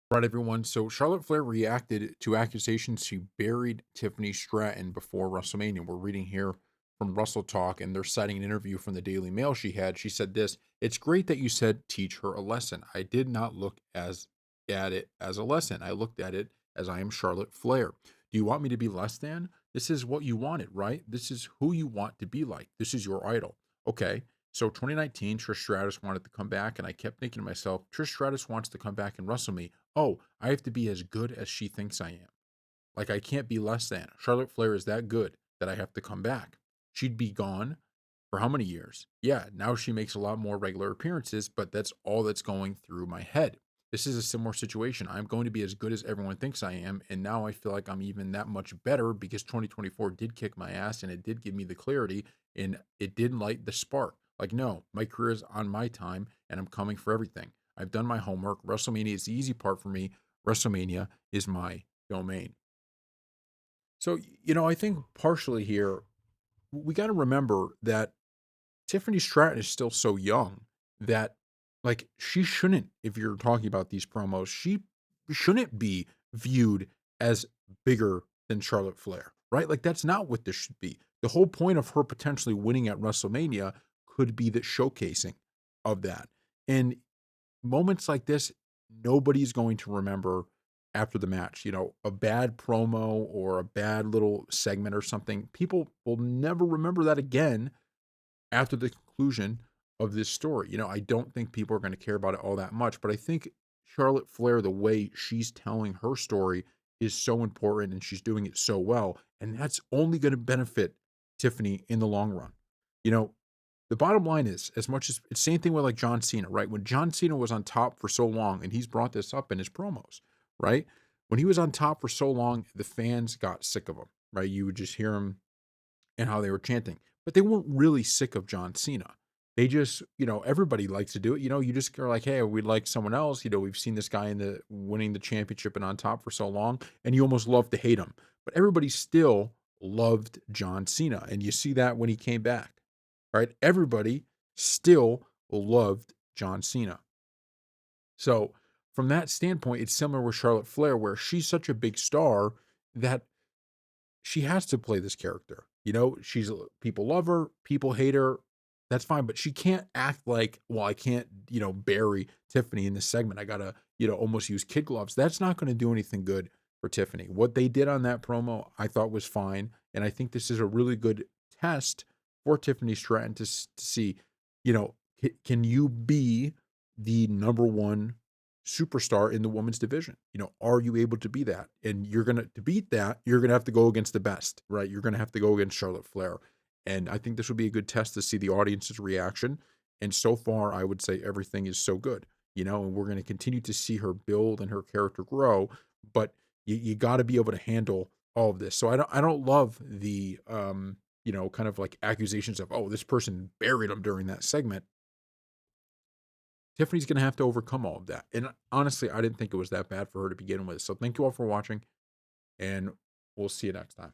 Right, everyone. So Charlotte Flair reacted to accusations she buried Tiffany Stratton before WrestleMania. We're reading here from Russell Talk, and they're citing an interview from the Daily Mail she had. She said this: "It's great that you said teach her a lesson. I did not look as at it as a lesson. I looked at it as I am Charlotte Flair. Do you want me to be less than? This is what you wanted, right? This is who you want to be like. This is your idol. Okay." So 2019, Trish Stratus wanted to come back, and I kept thinking to myself, Trish Stratus wants to come back and wrestle me. Oh, I have to be as good as she thinks I am. Like, I can't be less than. Charlotte Flair is that good that I have to come back. She'd be gone for how many years? Yeah, now she makes a lot more regular appearances, but that's all that's going through my head. This is a similar situation. I'm going to be as good as everyone thinks I am. And now I feel like I'm even that much better because 2024 did kick my ass and it did give me the clarity and it did light the spark. Like, no, my career is on my time and I'm coming for everything. I've done my homework. WrestleMania is the easy part for me. WrestleMania is my domain. So, I think partially here, we got to remember that Tiffany Stratton is still so young that, like, she shouldn't, if you're talking about these promos, she shouldn't be viewed as bigger than Charlotte Flair, right? Like, that's not what this should be. The whole point of her potentially winning at WrestleMania could be the showcasing of that. And moments like this, nobody's going to remember after the match. A bad promo or a bad little segment or something, people will never remember that again after the conclusion of this story. I don't think people are going to care about it all that much, but I think Charlotte Flair, the way she's telling her story is so important and she's doing it so well. And that's only going to benefit Tiffany in the long run. You know, the bottom line is, as much as it's same thing with like John Cena, right? When John Cena was on top for so long, and he's brought this up in his promos, right? When he was on top for so long, the fans got sick of him, right? You would just hear him and how they were chanting, but they weren't really sick of John Cena. They just, everybody likes to do it. You just are like, hey, we'd like someone else. We've seen this guy in the winning the championship and on top for so long, and you almost love to hate him. But everybody still loved John Cena. And you see that when he came back, right? Everybody still loved John Cena. So from that standpoint, it's similar with Charlotte Flair, where she's such a big star that she has to play this character. She's people love her, people hate her. That's fine, but she can't act like, well, I can't, bury Tiffany in this segment. I gotta, almost use kid gloves. That's not going to do anything good for Tiffany. What they did on that promo, I thought was fine, and I think this is a really good test for Tiffany Stratton to see, can you be the number one superstar in the women's division. Are you able to be that? And to beat that, you're gonna have to go against the best, right? You're gonna have to go against Charlotte Flair. And I think this would be a good test to see the audience's reaction. And so far, I would say everything is so good, and we're gonna continue to see her build and her character grow. But you gotta be able to handle all of this. So I don't love the kind of like accusations of, oh, this person buried him during that segment. Tiffany's gonna have to overcome all of that, and honestly, I didn't think it was that bad for her to begin with, so thank you all for watching, and we'll see you next time.